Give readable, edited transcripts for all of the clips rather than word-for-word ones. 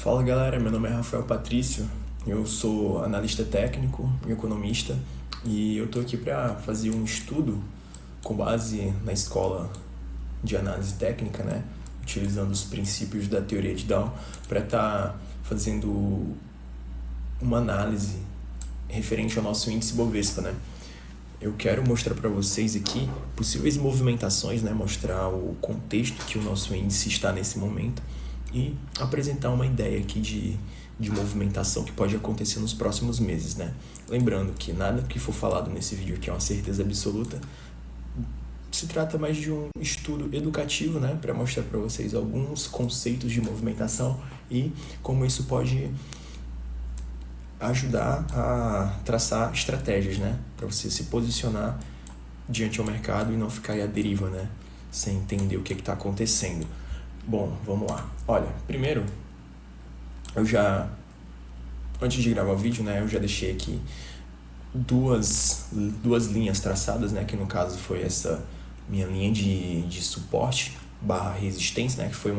Fala galera, meu nome é Rafael Patrício, eu sou analista técnico e economista e eu tô aqui para fazer um estudo com base na escola de análise técnica, né? Utilizando os princípios da teoria de Down para estar fazendo uma análise referente ao nosso índice Bovespa, né? Eu quero mostrar para vocês aqui possíveis movimentações, né? Mostrar o contexto que o nosso índice está nesse momento e apresentar uma ideia aqui de movimentação que pode acontecer nos próximos meses, né? Lembrando que nada que for falado nesse vídeo aqui é uma certeza absoluta. Se trata mais de um estudo educativo, né? Para mostrar para vocês alguns conceitos de movimentação e como isso pode ajudar a traçar estratégias, né? Para você se posicionar diante ao mercado e não ficar aí à deriva, né? Sem entender o que está acontecendo. Bom, vamos lá. Olha, primeiro, antes de gravar o vídeo, né? Eu já deixei aqui duas linhas traçadas, né? Que no caso foi essa minha linha de suporte / resistência, né? Que foi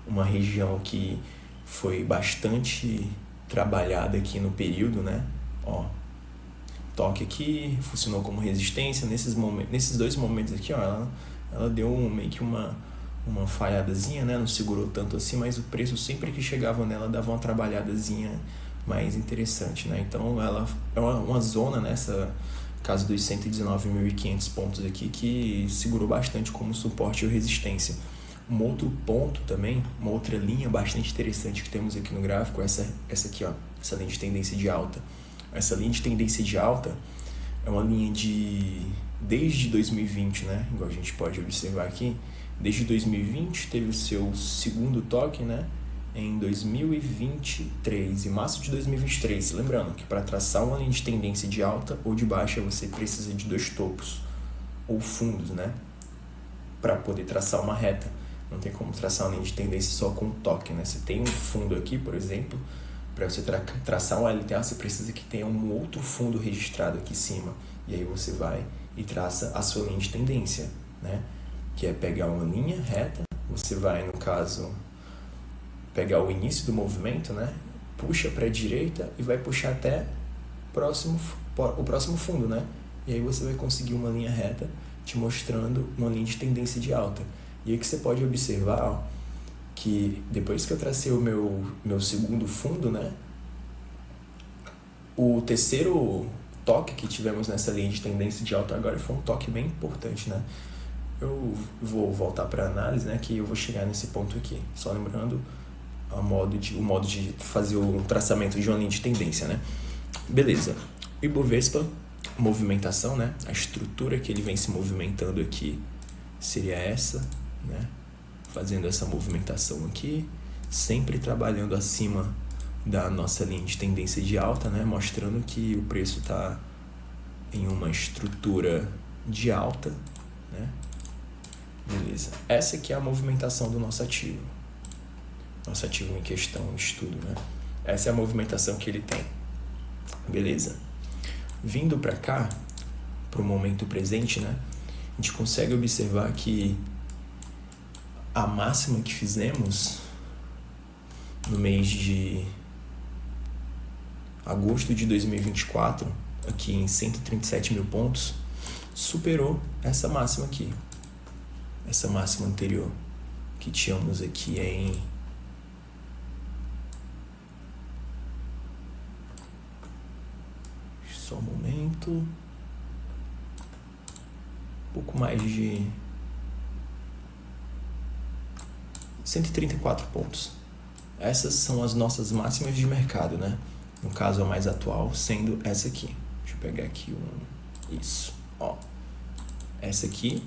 uma região que foi bastante trabalhada aqui no período, né? Ó, toque aqui, funcionou como resistência. Nesses dois momentos aqui, ó, ela deu meio que uma falhadazinha, né? Não segurou tanto assim, mas o preço sempre que chegava nela dava uma trabalhadazinha mais interessante, né? Então ela é uma zona nessa caso dos 119.500 pontos aqui que segurou bastante como suporte ou resistência. Um outro ponto também, uma outra linha bastante interessante que temos aqui no gráfico, essa aqui, ó, essa linha de tendência de alta. Essa linha de tendência de alta é uma linha desde 2020, né? Igual a gente pode observar aqui, desde 2020 teve o seu segundo toque, né? Em 2023, em março de 2023. Lembrando que para traçar uma linha de tendência de alta ou de baixa, você precisa de dois topos ou fundos, né? Para poder traçar uma reta. Não tem como traçar uma linha de tendência só com um toque, né? Você tem um fundo aqui, por exemplo, para você traçar um LTA, você precisa que tenha um outro fundo registrado aqui em cima. E aí você vai e traça a sua linha de tendência, né? Que é pegar uma linha reta, você vai, no caso, pegar o início do movimento, né? Puxa para a direita e vai puxar até o próximo fundo, né? E aí você vai conseguir uma linha reta te mostrando uma linha de tendência de alta. E aí que você pode observar, ó, que depois que eu tracei o meu segundo fundo, né? O terceiro toque que tivemos nessa linha de tendência de alta agora foi um toque bem importante, né? Eu vou voltar para a análise, né? Que eu vou chegar nesse ponto aqui. Só lembrando o modo de fazer o traçamento de uma linha de tendência, né? Beleza. O Ibovespa, movimentação, né? A estrutura que ele vem se movimentando aqui seria essa, né? Fazendo essa movimentação aqui, sempre trabalhando acima da nossa linha de tendência de alta, né? Mostrando que o preço está em uma estrutura de alta, né? Beleza. Essa aqui é a movimentação do nosso ativo. Nosso ativo em questão, estudo, né? Essa é a movimentação que ele tem. Beleza. Vindo para cá, para o momento presente, né? A gente consegue observar que a máxima que fizemos no mês de agosto de 2024, aqui em 137 mil pontos, superou essa máxima aqui. Essa máxima anterior que tínhamos aqui em só um momento, pouco mais de 134 pontos. Essas são as nossas máximas de mercado, né? No caso, a mais atual sendo essa aqui. Deixa eu pegar aqui isso, ó. Essa aqui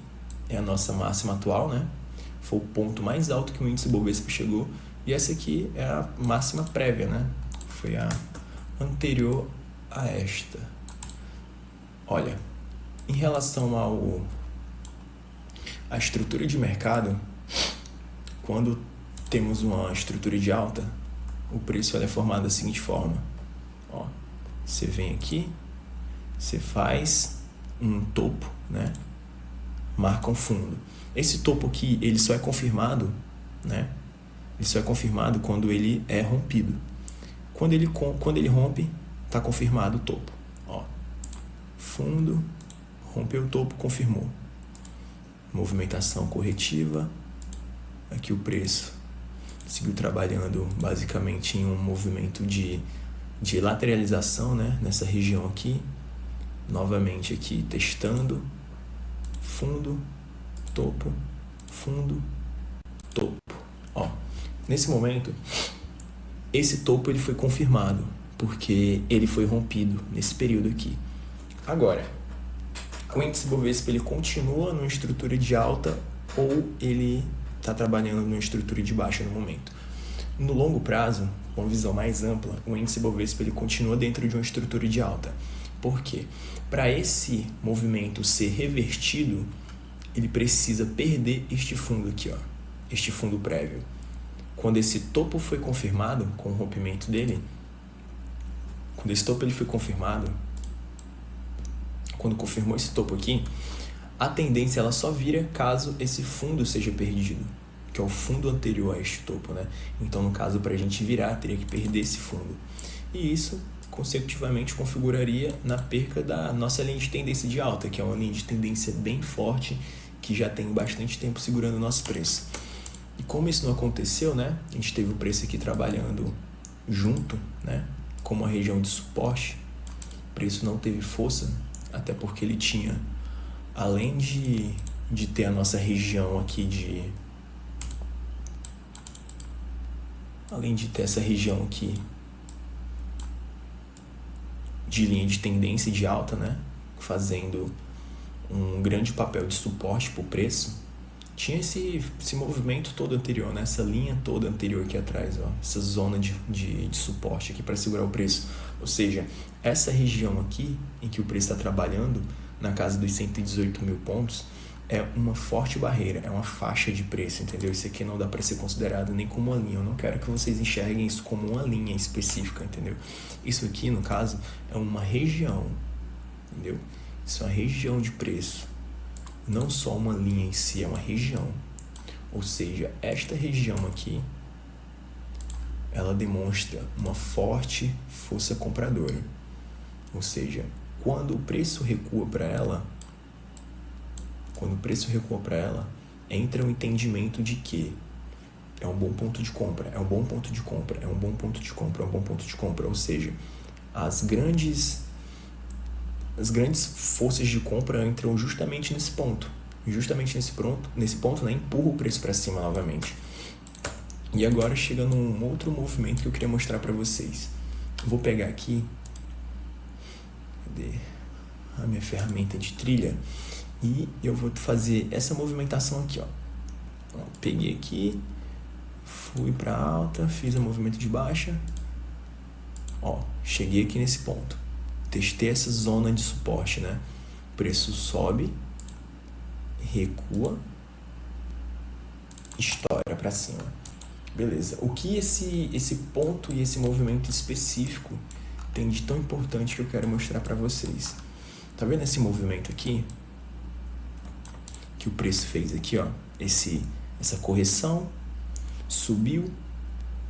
é a nossa máxima atual, né? Foi o ponto mais alto que o índice Bovespa chegou. E essa aqui é a máxima prévia, né? Foi a anterior a esta. Olha, em relação à estrutura de mercado, quando temos uma estrutura de alta, o preço é formado da seguinte forma. Ó, você vem aqui, você faz um topo, né? Marca um fundo. Esse topo aqui, ele só é confirmado, né? Ele só é confirmado quando ele é rompido. Quando ele rompe, está confirmado o topo. Ó, fundo, rompeu o topo, confirmou. Movimentação corretiva. Aqui o preço seguiu trabalhando basicamente em um movimento de lateralização, né? Nessa região aqui. Novamente aqui testando. Fundo, topo, fundo, topo. Ó, nesse momento, esse topo ele foi confirmado, porque ele foi rompido nesse período aqui. Agora, o índice Bovespa ele continua numa estrutura de alta ou ele está trabalhando numa estrutura de baixa no momento? No longo prazo, com uma visão mais ampla, o índice Bovespa ele continua dentro de uma estrutura de alta. Por quê? Para esse movimento ser revertido, ele precisa perder este fundo aqui, ó, este fundo prévio. Quando esse topo foi confirmado, com o rompimento dele, quando esse topo ele foi confirmado, quando confirmou esse topo aqui, a tendência ela só vira caso esse fundo seja perdido, que é o fundo anterior a este topo, né? Então, no caso, para a gente virar, teria que perder esse fundo. E isso, consecutivamente, configuraria na perca da nossa linha de tendência de alta, que é uma linha de tendência bem forte, que já tem bastante tempo segurando o nosso preço. E como isso não aconteceu, né? A gente teve o preço aqui trabalhando junto, né? Como uma região de suporte. O preço não teve força, até porque ele tinha, além de ter a nossa região aqui além de ter essa região aqui de linha de tendência de alta, né? Fazendo um grande papel de suporte para o preço, tinha esse movimento todo anterior, né? Essa linha toda anterior aqui atrás, ó, essa zona de suporte aqui para segurar o preço. Ou seja, essa região aqui em que o preço está trabalhando, na casa dos 118 mil pontos, é uma forte barreira, é uma faixa de preço, entendeu? Isso aqui não dá para ser considerado nem como uma linha. Eu não quero que vocês enxerguem isso como uma linha específica, entendeu? Isso aqui, no caso, é uma região, entendeu? Isso é uma região de preço, não só uma linha em si, é uma região. Ou seja, esta região aqui, ela demonstra uma forte força compradora. Ou seja, quando o preço recua para ela, entra um entendimento de que é um bom ponto de compra, é um bom ponto de compra, é um bom ponto de compra, é um bom ponto de compra. Ou seja, as grandes forças de compra entram justamente nesse ponto. E justamente nesse ponto, né, empurra o preço para cima novamente. E agora chega num outro movimento que eu queria mostrar para vocês. Vou pegar aqui, cadê a minha ferramenta de trilha, e eu vou fazer essa movimentação aqui, ó. Peguei aqui, fui para alta, fiz o movimento de baixa, ó, cheguei aqui nesse ponto, testei essa zona de suporte, né? O preço sobe, recua, estoura para cima. Beleza. O que esse ponto e esse movimento específico tem de tão importante que eu quero mostrar para vocês? Tá vendo esse movimento aqui? Que o preço fez aqui, ó. Essa correção, subiu,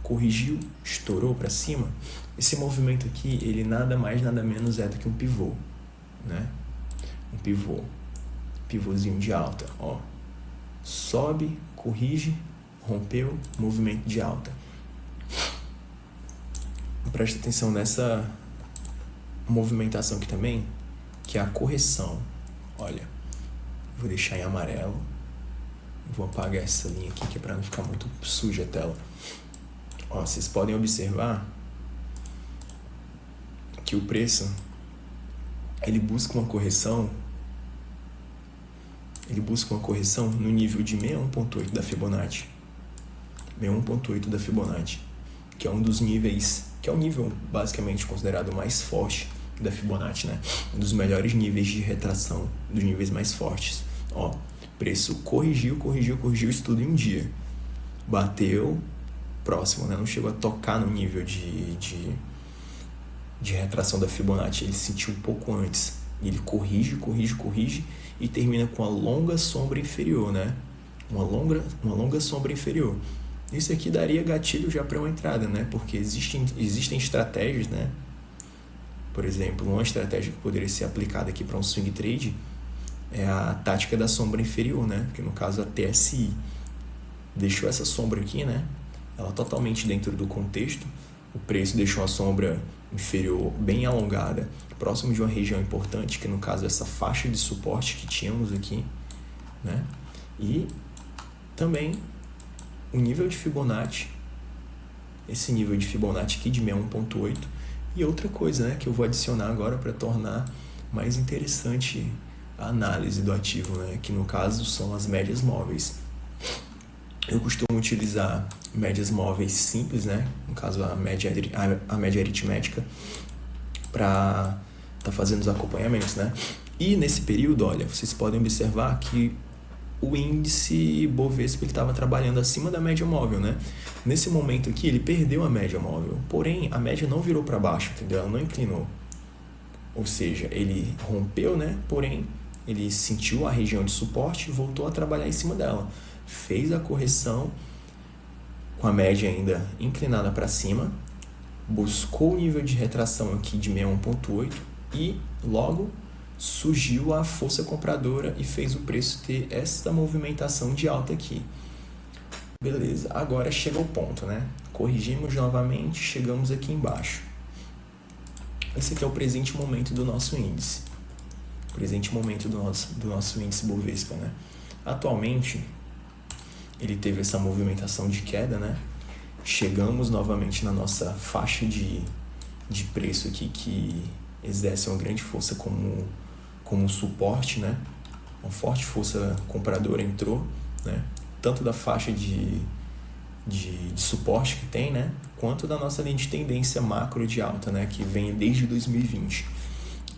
corrigiu, estourou para cima. Esse movimento aqui, ele nada mais, nada menos é do que um pivô, né? Um pivôzinho de alta, ó. Sobe, corrige, rompeu, movimento de alta. Presta atenção nessa movimentação aqui também, que é a correção. Olha, vou deixar em amarelo. Vou apagar essa linha aqui, que é para não ficar muito suja a tela. Ó, vocês podem observar que o preço, ele busca uma correção no nível de 61.8 da Fibonacci. 61.8 da Fibonacci, que é um dos níveis, que é o nível basicamente considerado mais forte da Fibonacci, né? Um dos melhores níveis de retração, dos níveis mais fortes. Ó, preço corrigiu isso tudo em um dia. Bateu próximo, né? Não chegou a tocar no nível de retração da Fibonacci. Ele sentiu um pouco antes. Ele corrige e termina com a longa sombra inferior, né? Uma longa sombra inferior. Isso aqui daria gatilho já para uma entrada, né? Porque existem estratégias, né? Por exemplo, uma estratégia que poderia ser aplicada aqui para um swing trade é a tática da sombra inferior, né? Que no caso a TSI deixou essa sombra aqui, né? Ela totalmente dentro do contexto. O preço deixou a sombra inferior bem alongada, próximo de uma região importante, que no caso é essa faixa de suporte que tínhamos aqui, né? E também o nível de Fibonacci, esse nível de Fibonacci aqui de 61.8, e outra coisa, né, que eu vou adicionar agora para tornar mais interessante a análise do ativo, né, que no caso são as médias móveis. Eu costumo utilizar médias móveis simples, né, no caso a média aritmética, para estar fazendo os acompanhamentos, né. E nesse período, olha, vocês podem observar que o índice Bovespa estava trabalhando acima da média móvel, né? Nesse momento aqui, ele perdeu a média móvel, porém, a média não virou para baixo, entendeu? Ela não inclinou. Ou seja, ele rompeu, né? Porém, ele sentiu a região de suporte e voltou a trabalhar em cima dela. Fez a correção com a média ainda inclinada para cima, buscou o nível de retração aqui de 61.8 e logo surgiu a força compradora e fez o preço ter essa movimentação de alta aqui. Beleza, agora chega o ponto, né? Corrigimos novamente, chegamos aqui embaixo. Esse aqui é o presente momento do nosso índice. Presente momento do nosso índice Bovespa, né? Atualmente, ele teve essa movimentação de queda, né? Chegamos novamente na nossa faixa de preço aqui, que exerce uma grande força como suporte, né? Uma forte força compradora entrou, né? Tanto da faixa de suporte que tem, né? Quanto da nossa linha de tendência macro de alta, né? Que vem desde 2020.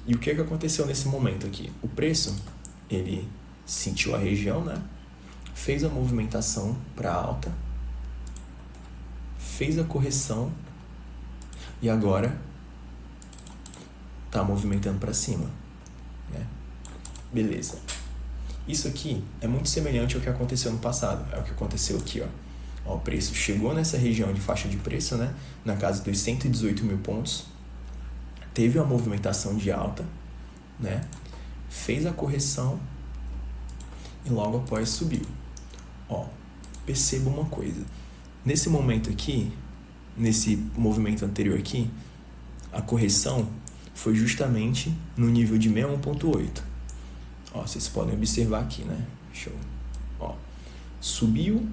E o que aconteceu nesse momento aqui? O preço, ele sentiu a região, né? Fez a movimentação para alta, fez a correção e agora está movimentando para cima, né? Beleza. Isso aqui é muito semelhante ao que aconteceu no passado. É o que aconteceu aqui, ó. O preço chegou nessa região de faixa de preço, né? Na casa dos 118 mil pontos. Teve uma movimentação de alta, né? Fez a correção e logo após subiu. Ó, perceba uma coisa. Nesse momento aqui, nesse movimento anterior aqui, a correção foi justamente no nível de 61.8. Ó, vocês podem observar aqui, né? Show. Ó, subiu,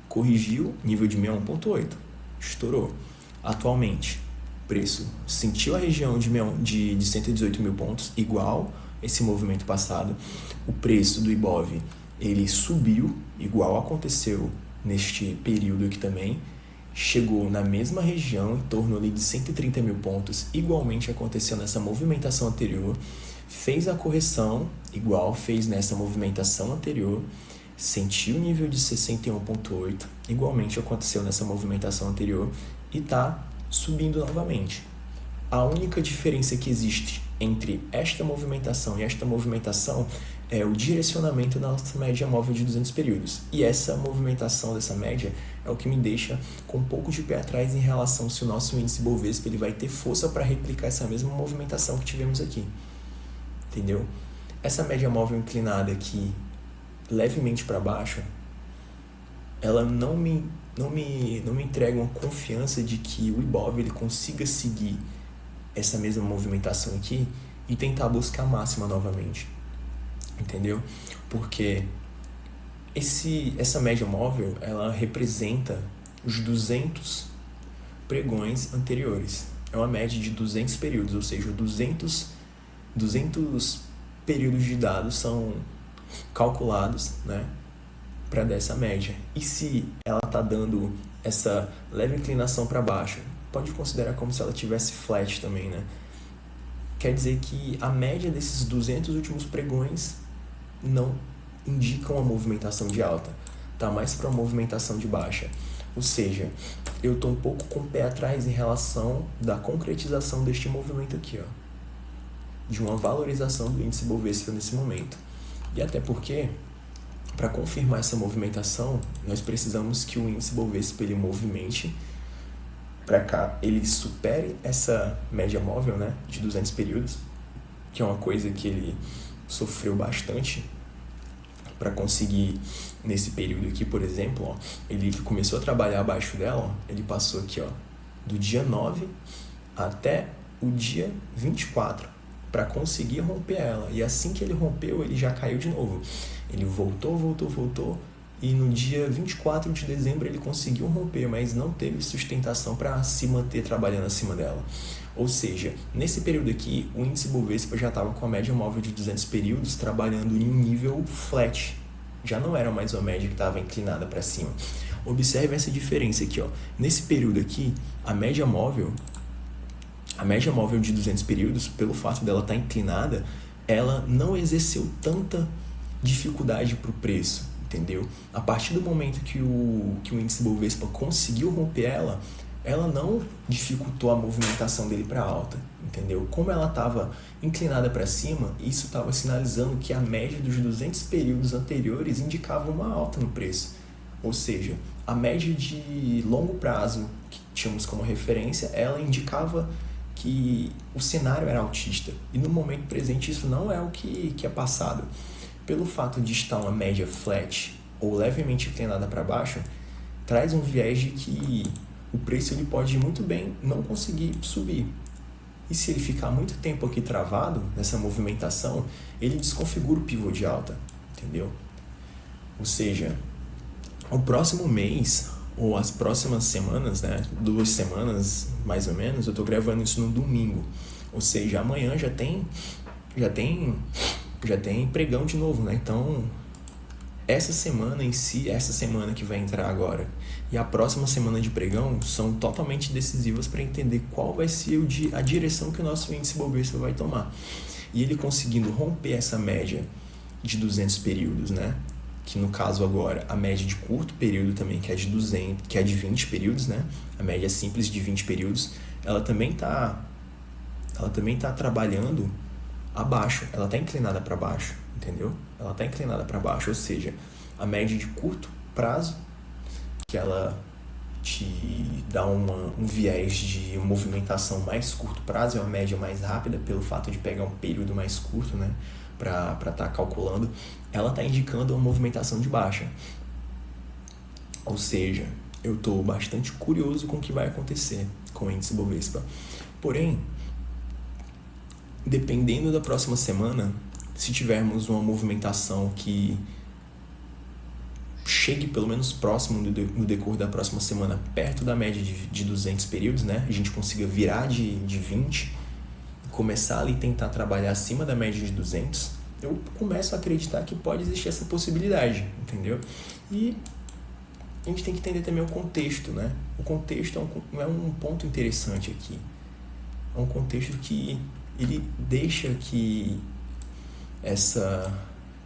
corrigiu, nível de 61.8, estourou. Atualmente, preço sentiu a região de 118 mil pontos, igual esse movimento passado. O preço do Ibov, ele subiu, igual aconteceu neste período aqui também. Chegou na mesma região, em torno ali de 130 mil pontos, igualmente aconteceu nessa movimentação anterior. Fez a correção, igual fez nessa movimentação anterior, sentiu o nível de 61.8, igualmente aconteceu nessa movimentação anterior e está subindo novamente. A única diferença que existe entre esta movimentação e esta movimentação é o direcionamento da nossa média móvel de 200 períodos. E essa movimentação dessa média é o que me deixa com um pouco de pé atrás em relação se o nosso índice Bovespa ele vai ter força para replicar essa mesma movimentação que tivemos aqui. Entendeu? Essa média móvel inclinada aqui, levemente para baixo, ela não me entrega uma confiança de que o Ibov ele consiga seguir essa mesma movimentação aqui e tentar buscar a máxima novamente. Entendeu? Porque essa média móvel, ela representa os 200 pregões anteriores. É uma média de 200 períodos, ou seja, 200 períodos de dados são calculados, né, para dar essa média. E se ela está dando essa leve inclinação para baixo, pode considerar como se ela tivesse flat também, né? Quer dizer que a média desses 200 últimos pregões não indicam a movimentação de alta, tá mais para uma movimentação de baixa. Ou seja, eu estou um pouco com o pé atrás em relação da concretização deste movimento aqui, ó, de uma valorização do índice Bovespa nesse momento. E até porque Para confirmar essa movimentação, nós precisamos que o índice Bovespa ele movimente para cá, ele supere essa média móvel, né, de 200 períodos, que é uma coisa que ele sofreu bastante para conseguir nesse período aqui, por exemplo, ó, ele começou a trabalhar abaixo dela, ó, ele passou aqui, ó, do dia 9 até o dia 24 para conseguir romper ela. E assim que ele rompeu, ele já caiu de novo. Ele voltou e no dia 24 de dezembro ele conseguiu romper, mas não teve sustentação para se manter trabalhando acima dela. Ou seja, nesse período aqui, o índice Bovespa já estava com a média móvel de 200 períodos trabalhando em um nível flat. Já não era mais uma média que estava inclinada para cima. Observe essa diferença aqui, ó. Nesse período aqui, a média móvel de 200 períodos, pelo fato dela estar inclinada, ela não exerceu tanta dificuldade para o preço, entendeu? A partir do momento que o índice Bovespa conseguiu romper ela não dificultou a movimentação dele para alta, entendeu? Como ela estava inclinada para cima, isso estava sinalizando que a média dos 200 períodos anteriores indicava uma alta no preço. Ou seja, a média de longo prazo que tínhamos como referência, ela indicava que o cenário era altista. E no momento presente isso não é o que é passado. Pelo fato de estar uma média flat ou levemente inclinada para baixo, traz um viés de que o preço ele pode muito bem não conseguir subir. E se ele ficar muito tempo aqui travado nessa movimentação, ele desconfigura o pivô de alta, entendeu? Ou seja, o próximo mês ou as próximas semanas, né, 2 semanas mais ou menos, eu tô gravando isso no domingo. Ou seja, amanhã já tem pregão de novo, né? Então, essa semana em si, essa semana que vai entrar agora e a próxima semana de pregão são totalmente decisivas para entender qual vai ser a direção que o nosso índice Bovespa vai tomar. E ele conseguindo romper essa média de 200 períodos, né? Que no caso agora, a média de curto período também, que é de 20 períodos, né? A média simples de 20 períodos, ela também tá trabalhando abaixo, ela está inclinada para baixo, entendeu? Ela está inclinada para baixo, ou seja, a média de curto prazo, que ela te dá um viés de movimentação mais curto prazo, é uma média mais rápida pelo fato de pegar um período mais curto, né, para estar calculando, ela está indicando uma movimentação de baixa. Ou seja, eu estou bastante curioso com o que vai acontecer com o índice Bovespa. Porém, dependendo da próxima semana, se tivermos uma movimentação que chegue pelo menos próximo no decorrer da próxima semana, perto da média de 200 períodos, né? A gente consiga virar de 20 e começar ali tentar trabalhar acima da média de 200, eu começo a acreditar que pode existir essa possibilidade, entendeu? E a gente tem que entender também o contexto, né? O contexto é um ponto interessante aqui. É um contexto que ele deixa que essa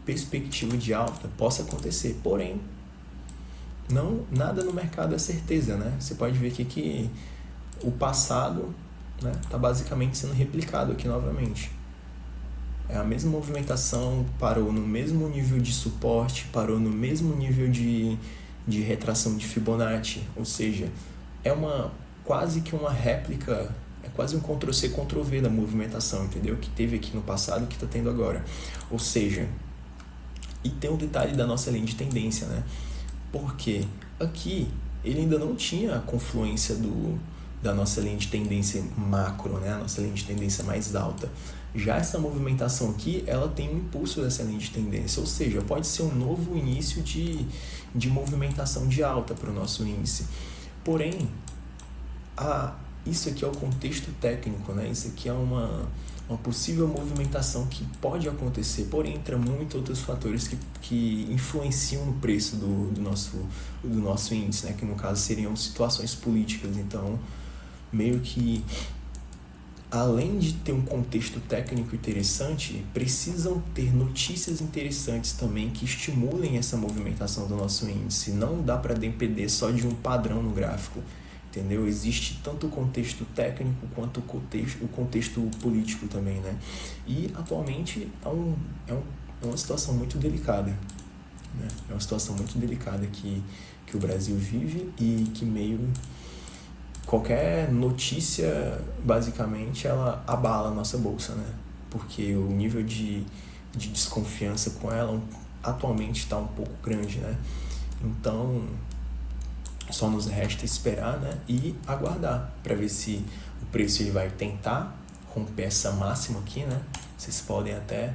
perspectiva de alta possa acontecer, porém, nada no mercado é certeza, né? Você pode ver aqui que o passado, né, tá basicamente sendo replicado aqui novamente. É a mesma movimentação, parou no mesmo nível de suporte, parou no mesmo nível de retração de Fibonacci, ou seja, é quase que uma réplica, é quase um Ctrl+C, Ctrl+V da movimentação, entendeu? Que teve aqui no passado e que está tendo agora. Ou seja, e tem um detalhe da nossa linha de tendência, né? Porque aqui ele ainda não tinha a confluência da nossa linha de tendência macro, né? A nossa linha de tendência mais alta. Já essa movimentação aqui, ela tem um impulso dessa linha de tendência, ou seja, pode ser um novo início de movimentação de alta para o nosso índice. Porém, isso aqui é o contexto técnico, né? Isso aqui é uma possível movimentação que pode acontecer, porém entra muitos outros fatores que influenciam no preço do nosso índice, né? Que no caso seriam situações políticas. Então, meio que além de ter um contexto técnico interessante, precisam ter notícias interessantes também que estimulem essa movimentação do nosso índice. Não dá para depender só de um padrão no gráfico, entendeu? Existe tanto o contexto técnico quanto o contexto político também, né? E atualmente é uma situação muito delicada. né? É uma situação muito delicada que o Brasil vive e que meio qualquer notícia, basicamente, ela abala a nossa bolsa, né? Porque o nível de desconfiança com ela atualmente está um pouco grande, né? Então, só nos resta esperar, né? E aguardar para ver se o preço ele vai tentar romper essa máxima aqui, né? Vocês podem até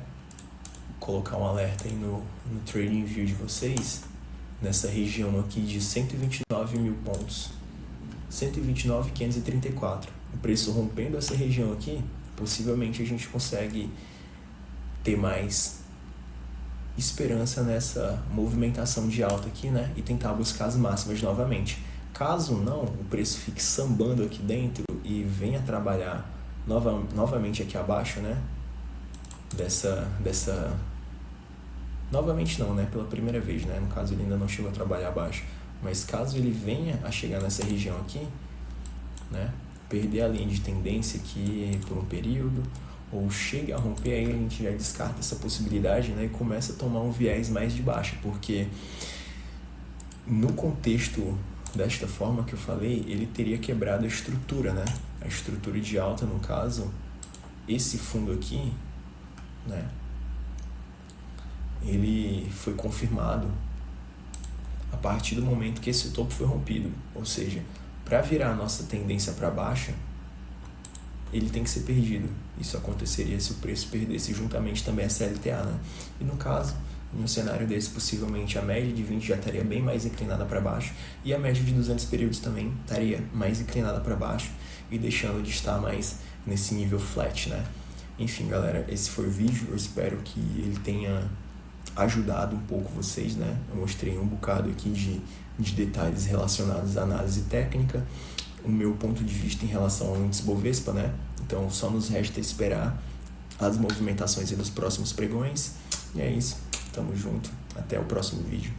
colocar um alerta aí no Trading View de vocês, nessa região aqui de 129 mil pontos. 129.534. O preço rompendo essa região aqui, possivelmente a gente consegue ter mais esperança nessa movimentação de alta aqui, né? E tentar buscar as máximas novamente. Caso não, o preço fique sambando aqui dentro e venha trabalhar novamente aqui abaixo, né? Novamente não, né? Pela primeira vez, né? No caso ele ainda não chegou a trabalhar abaixo. Mas caso ele venha a chegar nessa região aqui, né? Perder a linha de tendência aqui por um período, ou chegue a romper, aí a gente já descarta essa possibilidade, né? E começa a tomar um viés mais de baixa, porque no contexto desta forma que eu falei, ele teria quebrado a estrutura, né? A estrutura de alta, no caso, esse fundo aqui, né? Ele foi confirmado a partir do momento que esse topo foi rompido. Ou seja, para virar a nossa tendência para baixa, ele tem que ser perdido. Isso aconteceria se o preço perdesse juntamente também a CLTA, né? E no caso, num cenário desse, possivelmente a média de 20 já estaria bem mais inclinada para baixo e a média de 200 períodos também estaria mais inclinada para baixo e deixando de estar mais nesse nível flat, né? Enfim, galera, esse foi o vídeo. Eu espero que ele tenha ajudado um pouco vocês, né? Eu mostrei um bocado aqui de detalhes relacionados à análise técnica, o meu ponto de vista em relação ao índice Bovespa, né? Então só nos resta esperar as movimentações dos próximos pregões. E é isso, tamo junto, até o próximo vídeo.